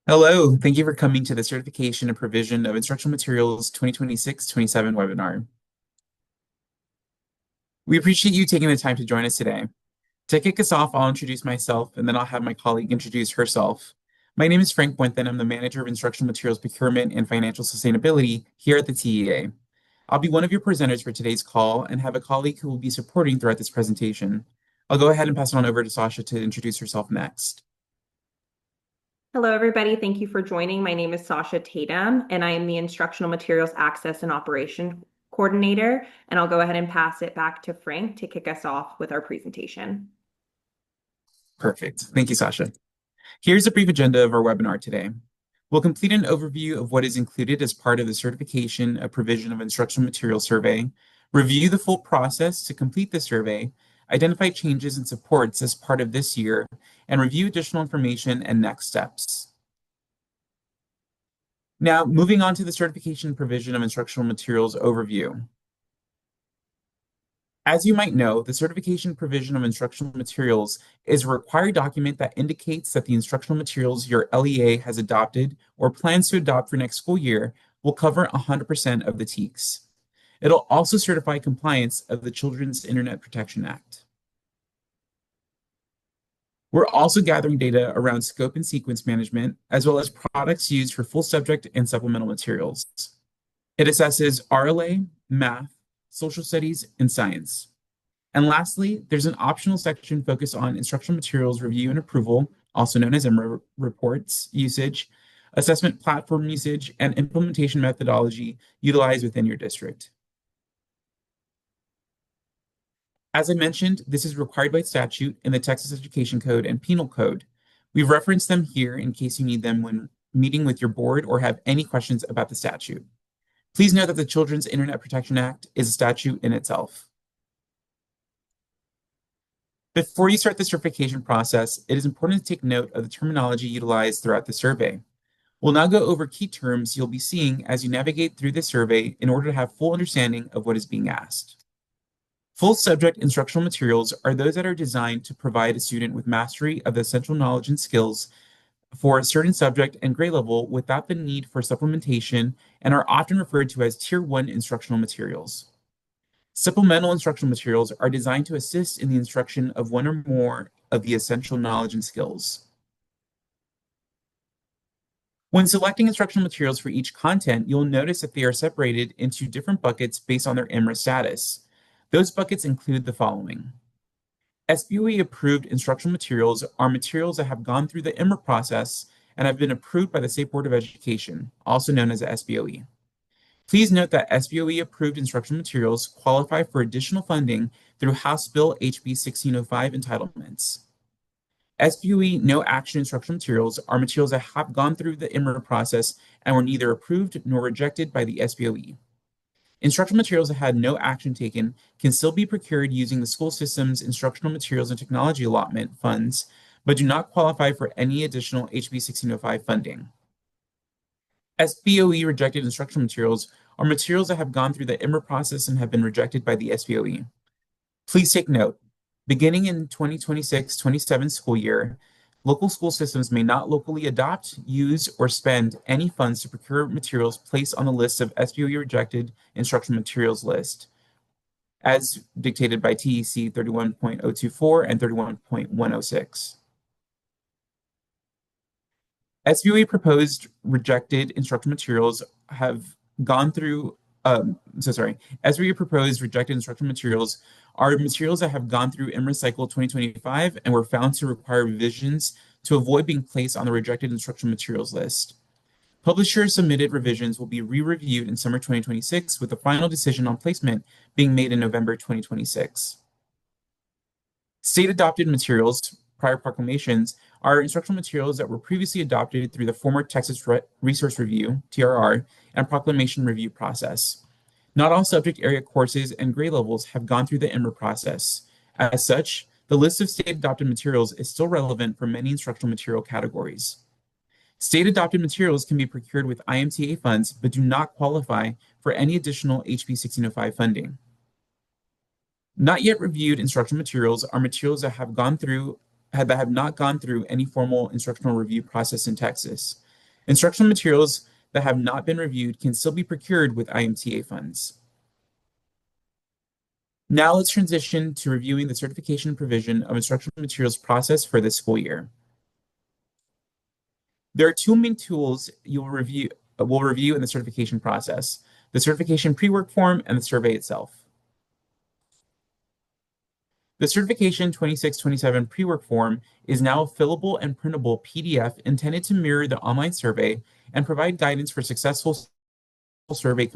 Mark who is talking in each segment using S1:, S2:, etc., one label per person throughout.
S1: Hello, thank you for coming to the Certification and Provision of Instructional Materials 2026-27 webinar. We appreciate you taking the time to join us today. To kick us off, I'll introduce myself and then I'll have my colleague introduce herself. My name is Frank Buenten. I'm the Manager of Instructional Materials Procurement and Financial Sustainability here at the TEA. I'll be one of your presenters for today's call and have a colleague who will be supporting throughout this presentation. I'll go ahead and pass it on over to Sasha to introduce herself next.
S2: Hello, everybody. Thank you for joining. My name is Sasha Tatum, and I am the Instructional Materials Access and Operation Coordinator. And I'll go ahead and pass it back to Frank to kick us off with our presentation.
S1: Perfect. Thank you, Sasha. Here's a brief agenda of our webinar today. We'll complete an overview of what is included as part of the Certification of Provision of Instructional Materials Survey, review the full process to complete the survey, identify changes and supports as part of this year, and review additional information and next steps. Now, moving on to the Certification and Provision of Instructional Materials overview. As you might know, the certification provision of instructional materials is a required document that indicates that the instructional materials your LEA has adopted or plans to adopt for next school year will cover 100% of the TEKS. It'll also certify compliance of the Children's Internet Protection Act. We're also gathering data around scope and sequence management, as well as products used for full subject and supplemental materials. It assesses RLA, math, social studies, and science. And lastly, there's an optional section focused on instructional materials review and approval, also known as IMRA reports usage, assessment platform usage, and implementation methodology utilized within your district. As I mentioned, this is required by statute in the Texas Education Code and Penal Code. We've referenced them here in case you need them when meeting with your board or have any questions about the statute. Please note that the Children's Internet Protection Act is a statute in itself. Before you start the certification process, it is important to take note of the terminology utilized throughout the survey. We'll now go over key terms you'll be seeing as you navigate through the survey in order to have full understanding of what is being asked. Full subject instructional materials are those that are designed to provide a student with mastery of the essential knowledge and skills for a certain subject and grade level without the need for supplementation and are often referred to as Tier 1 instructional materials. Supplemental instructional materials are designed to assist in the instruction of one or more of the essential knowledge and skills. When selecting instructional materials for each content, you'll notice that they are separated into different buckets based on their IMRA status. Those buckets include the following. SBOE approved instructional materials are materials that have gone through the IMRA process and have been approved by the State Board of Education, also known as the SBOE. Please note that SBOE approved instructional materials qualify for additional funding through House Bill HB 1605 entitlements. SBOE no action instructional materials are materials that have gone through the IMRA process and were neither approved nor rejected by the SBOE. Instructional materials that had no action taken can still be procured using the school system's instructional materials and technology allotment funds, but do not qualify for any additional HB 1605 funding. SBOE rejected instructional materials are materials that have gone through the IMRA process and have been rejected by the SBOE. Please take note, beginning in 2026-27 school year, local school systems may not locally adopt, use, or spend any funds to procure materials placed on the list of SBOE rejected instructional materials list, as dictated by TEC 31.024 and 31.106. SBOE proposed rejected instructional materials have gone through, SBOE proposed rejected instructional materials are materials that have gone through IMRA Cycle 2025 and were found to require revisions to avoid being placed on the rejected instructional materials list. Publisher submitted revisions will be re-reviewed in summer 2026 with the final decision on placement being made in November 2026. State adopted materials, prior proclamations, are instructional materials that were previously adopted through the former Texas Resource Review, TRR, and proclamation review process. Not all subject area courses and grade levels have gone through the IMRA process. As such, the list of state adopted materials is still relevant for many instructional material categories. State adopted materials can be procured with IMTA funds, but do not qualify for any additional HB 1605 funding. Not yet reviewed instructional materials are materials that have not gone through any formal instructional review process in Texas. Instructional materials that have not been reviewed can still be procured with IMTA funds. Now let's transition to reviewing the certification provision of instructional materials process for this school year. There are two main tools we'll review in the certification process: the certification pre-work form and the survey itself. The certification 2627 pre-work form is now a fillable and printable PDF intended to mirror the online survey and provide guidance for successful survey.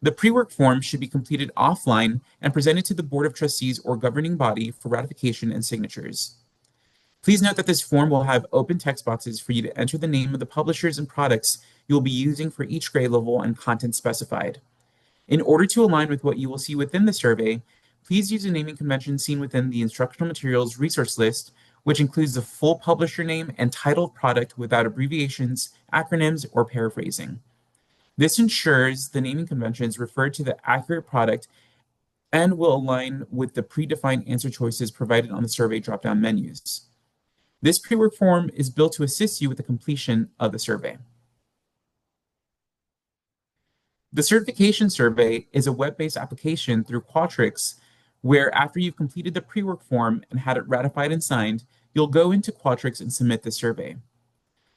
S1: The pre-work form should be completed offline and presented to the Board of Trustees or governing body for ratification and signatures. Please note that this form will have open text boxes for you to enter the name of the publishers and products you will be using for each grade level and content specified. In order to align with what you will see within the survey, please use a naming convention seen within the instructional materials resource list, which includes the full publisher name and title of product without abbreviations, acronyms, or paraphrasing. This ensures the naming conventions refer to the accurate product and will align with the predefined answer choices provided on the survey drop-down menus. This pre-work form is built to assist you with the completion of the survey. The certification survey is a web-based application through Qualtrics where after you've completed the pre-work form and had it ratified and signed, you'll go into Qualtrics and submit the survey.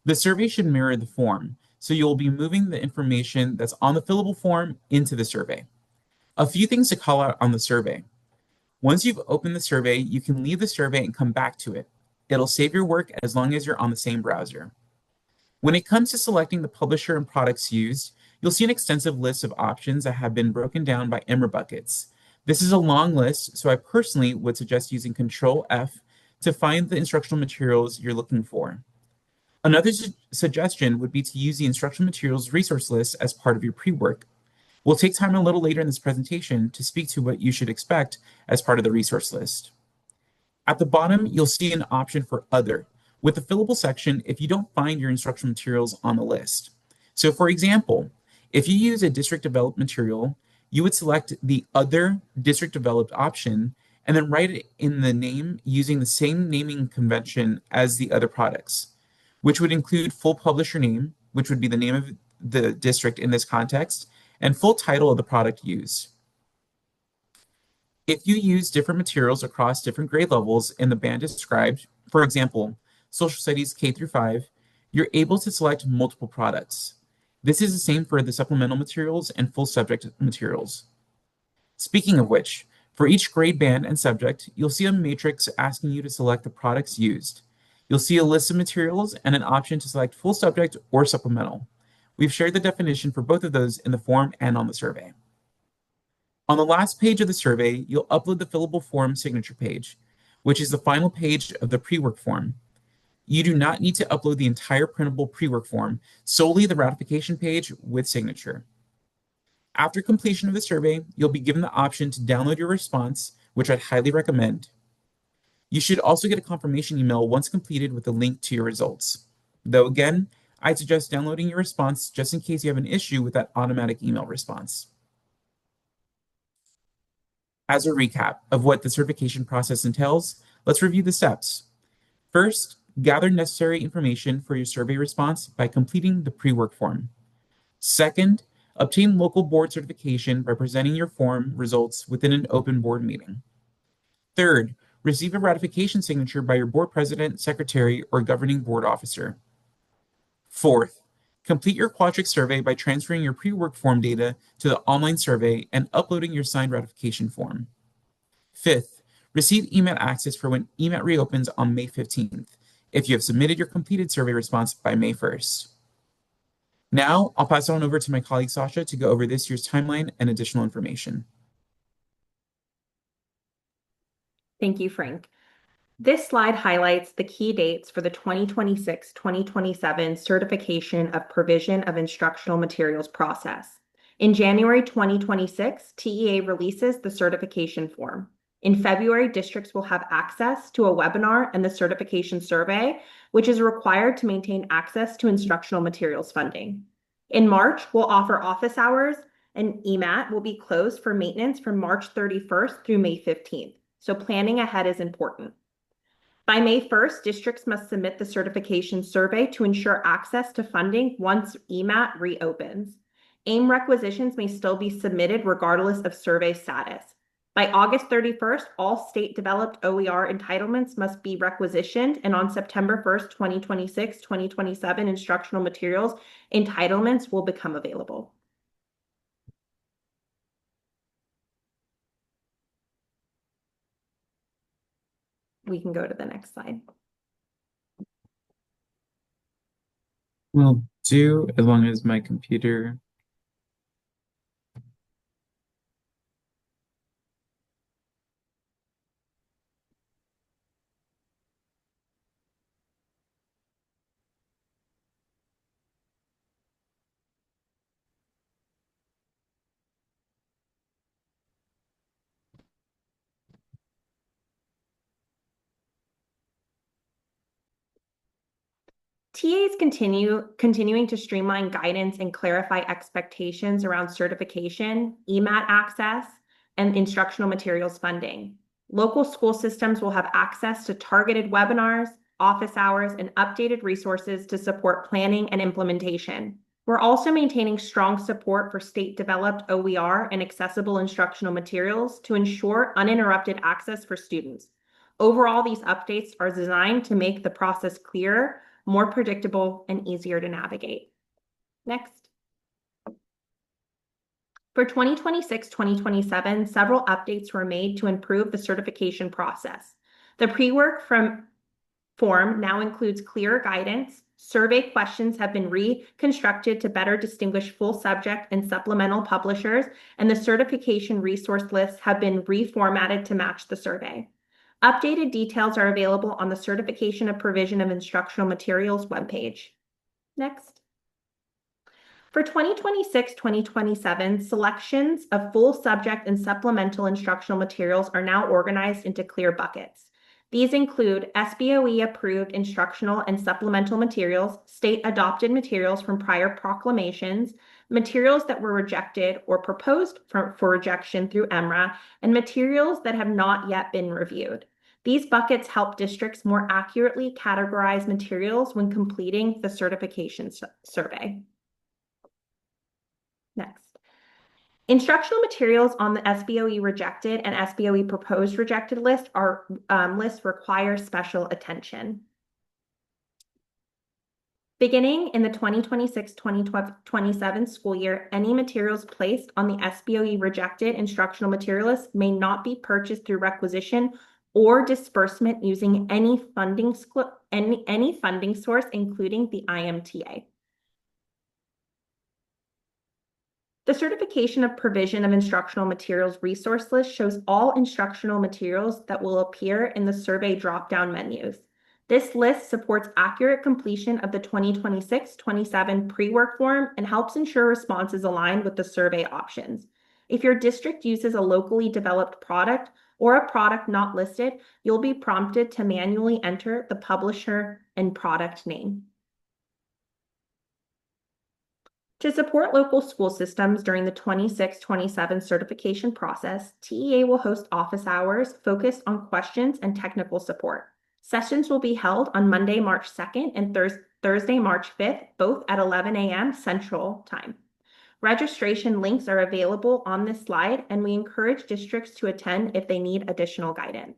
S1: The survey should mirror the form, so you'll be moving the information that's on the fillable form into the survey. A few things to call out on the survey. Once you've opened the survey, you can leave the survey and come back to it. It'll save your work as long as you're on the same browser. When it comes to selecting the publisher and products used, you'll see an extensive list of options that have been broken down by IMR buckets. This is a long list, so I personally would suggest using Control F to find the instructional materials you're looking for. Another suggestion would be to use the instructional materials resource list as part of your pre-work. We'll take time a little later in this presentation to speak to what you should expect as part of the resource list. At the bottom, you'll see an option for Other, with the fillable section if you don't find your instructional materials on the list. So for example, if you use a district developed material, you would select the Other district developed option and then write it in the name using the same naming convention as the other products, which would include full publisher name, which would be the name of the district in this context, and full title of the product used. If you use different materials across different grade levels in the band described, for example, social studies K through 5, you're able to select multiple products. This is the same for the supplemental materials and full subject materials. Speaking of which, for each grade band and subject, you'll see a matrix asking you to select the products used. You'll see a list of materials and an option to select full subject or supplemental. We've shared the definition for both of those in the form and on the survey. On the last page of the survey, you'll upload the fillable form signature page, which is the final page of the pre-work form. You do not need to upload the entire printable pre-work form, solely the ratification page with signature. After completion of the survey, you'll be given the option to download your response, which I'd highly recommend. You should also get a confirmation email once completed with a link to your results. Though again, I'd suggest downloading your response just in case you have an issue with that automatic email response. As a recap of what the certification process entails, let's review the steps. First, gather necessary information for your survey response by completing the pre-work form. Second, obtain local board certification by presenting your form results within an open board meeting. Third, receive a ratification signature by your board president, secretary, or governing board officer. Fourth, complete your Qualtrics survey by transferring your pre-work form data to the online survey and uploading your signed ratification form. Fifth, receive email access for when email reopens on May 15th, if you have submitted your completed survey response by May 1st. Now, I'll pass on over to my colleague Sasha to go over this year's timeline and additional information.
S2: Thank you, Frank. This slide highlights the key dates for the 2026-2027 certification of provision of instructional materials process. In January 2026, TEA releases the certification form. In February, districts will have access to a webinar and the certification survey, which is required to maintain access to instructional materials funding. In March, we'll offer office hours, and EMAT will be closed for maintenance from March 31st through May 15th. So planning ahead is important. By May 1st, districts must submit the certification survey to ensure access to funding once EMAT reopens. AIM requisitions may still be submitted regardless of survey status. By August 31st, all state-developed OER entitlements must be requisitioned, and on September 1st, 2026-2027, instructional materials entitlements will become available. We can go to the next slide.
S1: Will do, as long as my computer.
S2: TAs continuing to streamline guidance and clarify expectations around certification, EMAT access, and instructional materials funding. Local school systems will have access to targeted webinars, office hours, and updated resources to support planning and implementation. We're also maintaining strong support for state-developed OER and accessible instructional materials to ensure uninterrupted access for students. Overall, these updates are designed to make the process clearer, more predictable, and easier to navigate. Next. For 2026-2027, several updates were made to improve the certification process. The pre-work form now includes clearer guidance. Survey questions have been reconstructed to better distinguish full subject and supplemental publishers, and the certification resource lists have been reformatted to match the survey. Updated details are available on the Certification of Provision of Instructional Materials webpage. Next. For 2026-2027, selections of full subject and supplemental instructional materials are now organized into clear buckets. These include SBOE-approved instructional and supplemental materials, state-adopted materials from prior proclamations, materials that were rejected or proposed for rejection through EMRA, and materials that have not yet been reviewed. These buckets help districts more accurately categorize materials when completing the certification survey. Next. Instructional materials on the SBOE rejected and SBOE proposed rejected list lists require special attention. Beginning in the 2026-2027 school year, any materials placed on the SBOE rejected instructional material list may not be purchased through requisition or disbursement using any funding source, including the IMTA. The Certification of Provision of Instructional Materials resource list shows all instructional materials that will appear in the survey drop-down menus. This list supports accurate completion of the 2026-27 pre-work form and helps ensure responses align with the survey options. If your district uses a locally developed product or a product not listed, you'll be prompted to manually enter the publisher and product name. To support local school systems during the 26-27 certification process, TEA will host office hours focused on questions and technical support. Sessions will be held on Monday, March 2nd and Thursday, March 5th, both at 11 a.m. Central Time. Registration links are available on this slide, and we encourage districts to attend if they need additional guidance.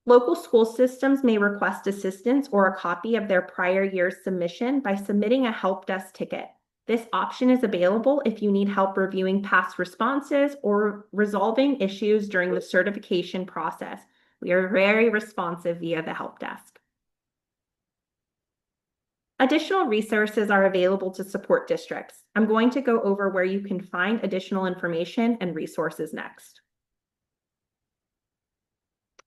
S2: Local school systems may request assistance or a copy of their prior year's submission by submitting a help desk ticket. This option is available if you need help reviewing past responses or resolving issues during the certification process. We are very responsive via the help desk. Additional resources are available to support districts. I'm going to go over where you can find additional information and resources next.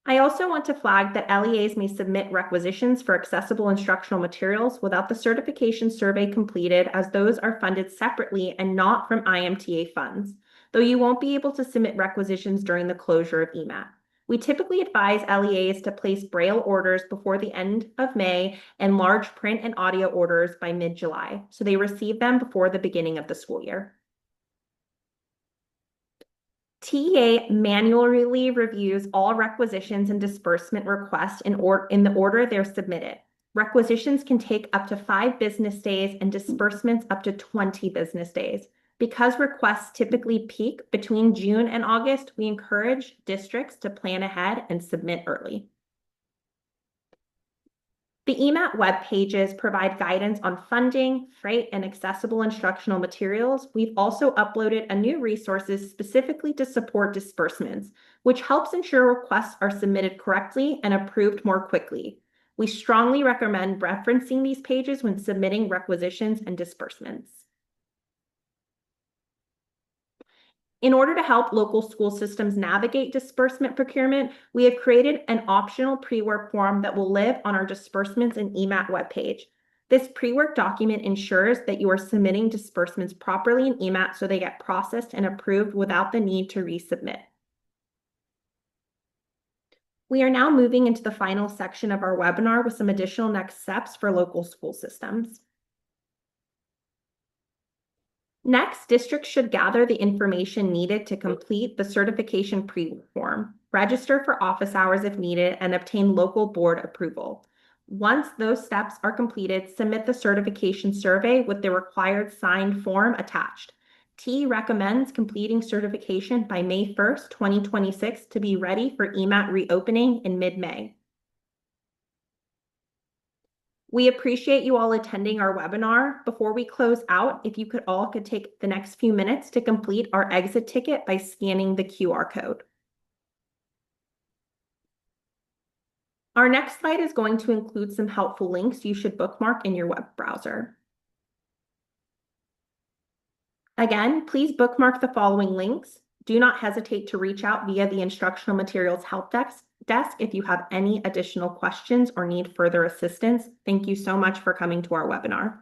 S2: I also want to flag that LEAs may submit requisitions for accessible instructional materials without the certification survey completed, as those are funded separately and not from IMTA funds, though you won't be able to submit requisitions during the closure of EMAT. We typically advise LEAs to place Braille orders before the end of May and large print and audio orders by mid-July, so they receive them before the beginning of the school year. TA manually reviews all requisitions and disbursement requests in the order they're submitted. Requisitions can take up to 5 business days and disbursements up to 20 business days. Because requests typically peak between June and August, we encourage districts to plan ahead and submit early. The EMAT web pages provide guidance on funding, freight, and accessible instructional materials. We've also uploaded a new resources specifically to support disbursements, which helps ensure requests are submitted correctly and approved more quickly. We strongly recommend referencing these pages when submitting requisitions and disbursements. In order to help local school systems navigate disbursement procurement, we have created an optional pre-work form that will live on our disbursements and EMAT webpage. This pre-work document ensures that you are submitting disbursements properly in EMAT so they get processed and approved without the need to resubmit. We are now moving into the final section of our webinar with some additional next steps for local school systems. Next, districts should gather the information needed to complete the certification pre-form, register for office hours if needed, and obtain local board approval. Once those steps are completed, submit the certification survey with the required signed form attached. T recommends completing certification by May 1st, 2026 to be ready for EMAT reopening in mid-May. We appreciate you all attending our webinar. Before we close out, if you could take the next few minutes to complete our exit ticket by scanning the QR code. Our next slide is going to include some helpful links you should bookmark in your web browser. Again, please bookmark the following links. Do not hesitate to reach out via the Instructional Materials Help Desk if you have any additional questions or need further assistance. Thank you so much for coming to our webinar.